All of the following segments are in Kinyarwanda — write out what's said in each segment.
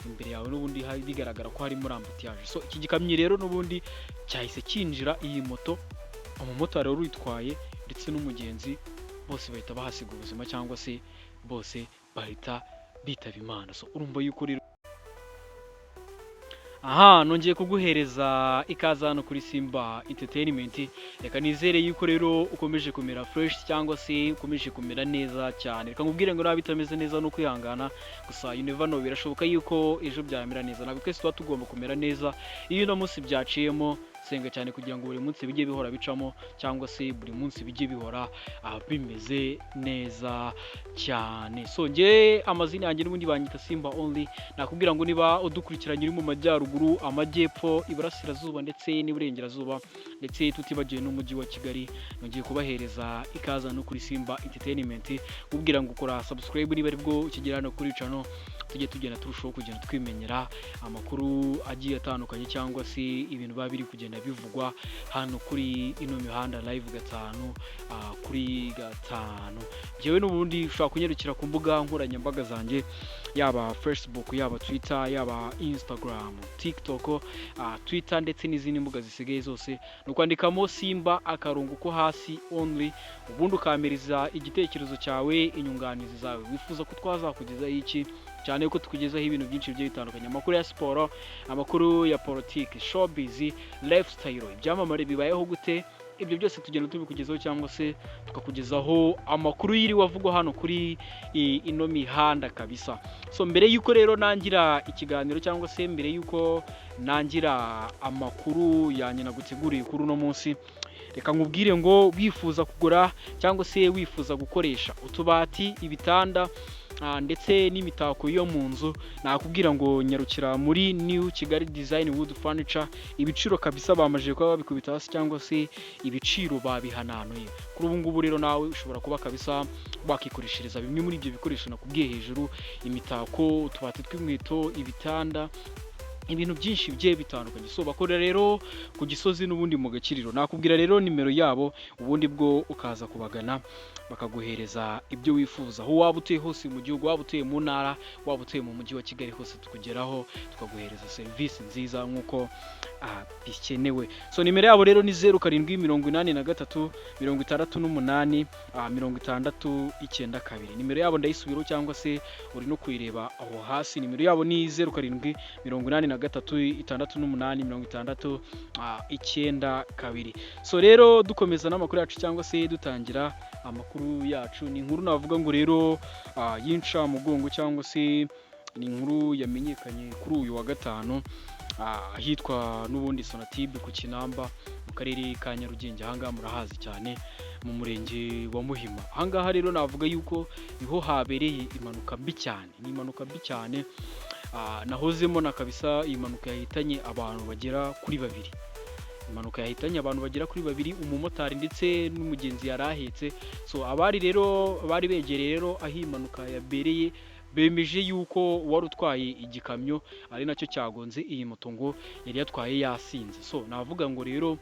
imbere yawe n'ubundi hari bigaragara ko hari muri ambutiyaje. So iki gikamyo rero n'ubundi cyahise kinjira iyi moto, umumotari wari uyitwaye ndetse n'umugenzi bose bahita bahasiga ubuzima cyangwa se bose bahita bitaba Imana. So urumva yuko rero nongeye kuguhereza ikaze hano kuri Simba Entertainment. Reka nizere yuko rero ukomeje kumera fresh cyangwa se ukomeje kumera neza cyane. Reka nkubwire ngo nabi bitameze neza no kwihangana, gusa you never know, birashoboka yuko ejo byamera neza. Ntabwo twese tuba tugomba kumera neza. Iyo uno munsi byaciyemo, senga cyane kugira ngo buri munsi bijye bihora bicamo cyangwa se buri munsi bijye bihora bimeze neza cyane. So nge amazina yanjye n'ubundi banyita Simba Only. Nakubwira ngo niba udukurikiranye uri mu majyaruguru, amajyepfo, iburasirazuba ndetse n'iburengerazuba ndetse tutibagiye n'umujyi wa Kigali, nongeye kubahereza ikaza no kuri Simba Entertainment. Ubwira ngo ukora subscribe niba aribwo ukigera no kuri channel, tujye tugenda turushaho kugenda twimenyera amakuru agiye atandukanye cyangwa se ibintu biba biri kugenda bivugwa hano kuri ino mihanda live gatanu kuri gatanu. Jewe n'ubundi ushobora kunyarukira ku mbuga nkoranyambaga zanjye, yaba Facebook, yaba Twitter, yaba Instagram, TikTok, Twitter ndetse n'izindi mbuga zisigaye zose, nukwandikamo Simba akarongo ko hasi Only, ubundi ukameriza igitekerezo cyawe, inyunganizi zawe wifuza ko twazakugezaho iki, cyane ko tukugezaho ibintu byinshi bigiye bitandukanye, amakuru ya siporo, amakuru ya politiki, showbiz, lifestyle, ibyamamare bibayeho gute, ibyo byose tugenda tubikugezaho cyangwa se tukakugezaho amakuru yiri wavugwa hano kuri ino mihanda kabisa. So mbere yuko rero nangira ikiganiro cyangwa se mbere yuko nangira amakuru yanjye naguteguriye kuri uno munsi, reka nkubwire ngo wifuza kugura cyangwa se wifuza gukoresha utubati, ibitanda ndetse n'imitako yo mu nzu, nakubwira ngo nyarukira muri New Kigali Design Wood Furniture. Ibiciro kabisa bamaje kuba babikubita hasi cyangwa se ibiciro babihananuye. Kuri ubu ngubu rero nawe ushobora kuba kabisa wakikoreshereza bimwe muri ibyo bikoresho nakubwiye hejuru, imitako, utubati tw'inkweto, ibitanda, ibintu byinshi bigiye bitandukanye. So bakora rero ku Gisozi n'ubundi mu Gakiriro. Nakubwira rero nimero yabo, ubundi bwo ukaza kubagana bakaguhereza ibyo wifuza. Aho waba utuye hose mu gihugu, waba utuye mu ntara, waba utuye mu mujyi wa Kigali, hose tukugeraho tukaguhereza serivisi nziza nkuko bikenewe. So nimero yabo rero ni 0783 68 62. Nimero yabo ndayisubiraho cyangwa se uri no kuyireba aho hasi. Nimero yabo ni 0783 68 62. So rero dukomeza n'amakuru yacu cyangwa se dutangira amakuru yacu, ni inkuru navuga ngo rero yinca mugongo cyangwa se ni inkuru yamenyekanye kuri uyu wa gatanu, hitwa n'ubundi Sonatube ku Kinamba mu karere ka Nyarugenge. Ahangaha murahazi cyane mu murenge wa Muhima. Ahangaha rero navuga yuko niho habereye impanuka mbi cyane, ni impanuka mbi cyane nahozemo na kabisa. Iyi mpanuka yahitanye abantu bagera kuri babiri, impanuka yahitanye abantu bagera kuri babiri, umumotari ndetse n'umugenzi yarahetse. So abari rero bari begereye rero aho impanuka yabereye bemeje yuko wari utwaye igikamyo ari nacyo cyagonze iyi moto ngo yari yatwaye yasinze. So navuga ngo rero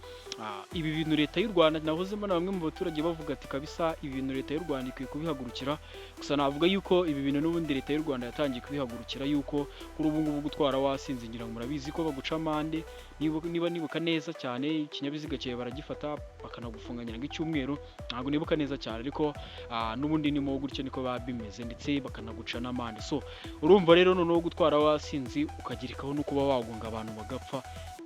ibi bintu leta y'u Rwanda, nahozemo na bamwe mu baturage bavuga ati kabisa ibi bintu leta y'u Rwanda ikwiye kubihagurukira. Gusa navuga yuko ibi bintu n'ubundi leta y'u Rwanda yatangiye kubihagurukira, yuko kuri ubu ngubu gutwara wasinze ngira ngo murabizi ko baguca amande, niba nibuka neza cyane ikinyabiziga cyawe baragifata bakanagufunganya nk'icyumweru, ntabwo nibuka neza cyane, ariko n'ubundi nimo gutyo niko babimeze, ndetse bakanaguca n'amande. So urumva rero noneho gutwara wasinzi ukagirikaho no kuba wagonga abantu bagapfa,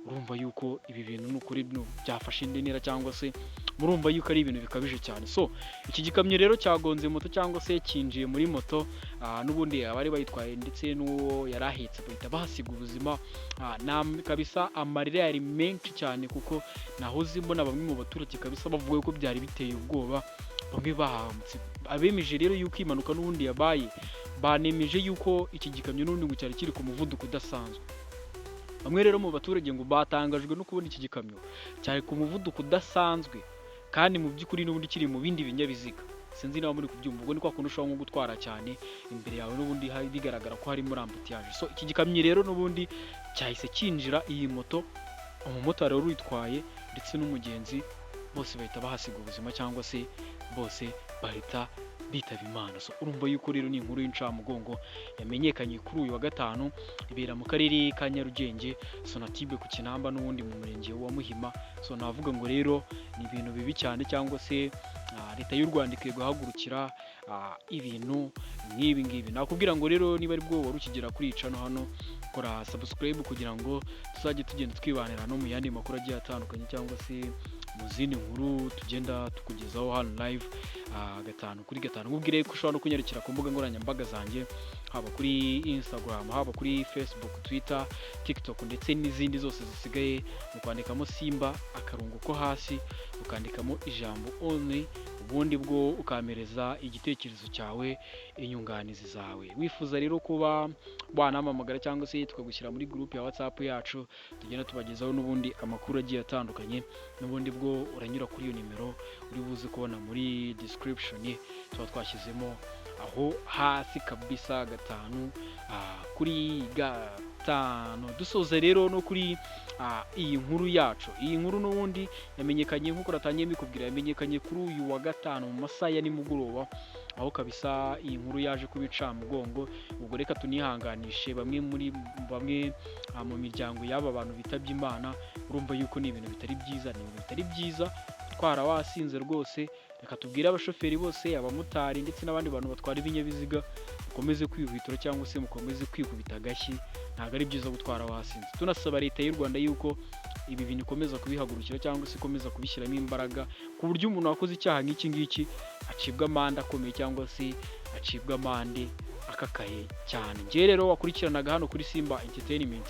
urumva yuko ibi bintu n'ukuri byafashe indinira cyangwa se murumva yuko ari ibintu bikabije cyane. So iki gikamyo rero cyagonze moto cyangwa se kinjiye muri moto, n'ubundi abari bayitwaye ndetse n'uwo yarahetse bahita bahasiga ubuzima. Kabisa amarira yari menshi cyane, kuko nahoze mbona bamwe mu baturage kabisa bavuga ko byari biteye ubwoba, bamwe bahamutse. Abemeje rero yuko impanuka n'ubundi yabaye, banemeje yuko iki gikamyo n'ubundi ngo cyari kiri ku muvuduko udasanzwe. Bamwe rero mu baturage ngo batangajwe no kubona iki gikamyo cyari ku muvuduko udasanzwe, kandi mu by'ukuri n'ubundi kiri mu bindi binyabiziga. Sinzi nawe muri kubyumva, ubwo ni kwa kundi ushobora nko gutwara cyane, imbere yawe n'ubundi hari bigaragara ko hari muri ambutiyaje. So iki gikamyo rero n'ubundi cyahise kinjira iyi moto, umumotari wari uyitwaye ndetse n'umugenzi bose bahita bahasiga ubuzima cyangwa se bose bahita bitaba Imana. So urumva yuko rero ni inkuru y'incamugongo yamenyekanye kuri uyu wa gatanu, ibera mu karere ka Nyarugenge, Sonatube ku Kinamba n'ubundi mu murenge wa Muhima. So navuga ngo rero ni ibintu bibi cyane, cyangwa se leta y'u Rwanda ikwiye guhagurukira ibintu nk'ibi ngibi. Nakubwira ngo rero niba ari bwo wari ukigera kuri icano hano, kora subscribe kugira ngo tuzajye tugenda twibanira no mu yandi makuru agiye atandukanye, cyangwa se mu zindi nkuru tugenda tukugezaho hano live gatanu kuri gatanu. Nkubwire ko ushobora no kunyarukira ku mbuga nkoranyambaga zanjye, haba kuri Instagram, haba kuri Facebook, Twitter, TikTok ndetse n'izindi zose zisigaye, mu kwandikamo Simba akarungo ko hasi, ukandikamo ijambo only, ubundi bwo ukamereza igitekerezo cyawe, inyunganizi zawe. Wifuza rero kuba wanamamagara cyangwa se tukagushyira muri group ya WhatsApp yacu, tugenda tubagezaho n'ubundi amakuru agiye atandukanye, n'ubundi bwo uranyura kuri iyo nimero uri buze kubona muri description, tuba twashyizemo aho hasi kabisa gatanu kuri gatanu. Dusoza rero no kuri iyi nkuru yacu. Iyi nkuru n'ubundi yamenyekanye nk'uko natangiye mbikubwira, yamenyekanye kuri uyu wa gatanu mu masaha ya nimugoroba, aho kabisa iyi nkuru yaje kuba incamugongo. Ubwo reka tunihanganishe bamwe mu miryango y'aba bantu bitabye Imana. Urumva yuko ni ibintu bitari byiza, ni ibintu bitari byiza gutwara wasinze rwose. Reka tubwire abashoferi bose, abamotari ndetse n'abandi bantu batwara ibinyabiziga, mukomeze kwihutira cyangwa se mukomeze kwikubita agashyi. Ntabwo ari byiza gutwara wasinze. Tunasaba leta y'u Rwanda yuko ibi bintu ikomeza kubihagurukira, cyangwa se ikomeza kubishyiramo imbaraga, ku buryo umuntu wakoze icyaha nk'iki ngiki acibwa amande akomeye, cyangwa se acibwa amande akakaye cyane. Njye rero wakurikiranaga hano kuri Simba Entertainment,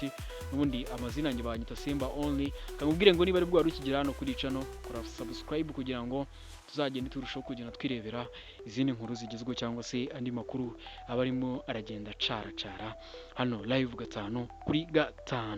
n'ubundi amazina yanjye banyita Simba only. Kamubwire ngo niba ari bwo wari ukigera hano kuri icano, kora subscribe kugira ngo tuzagende turushaho kugenda twirebera izindi nkuru zigezweho, cyangwa se andi makuru aba arimo aragenda cara hano live gatanu kuri gatanu.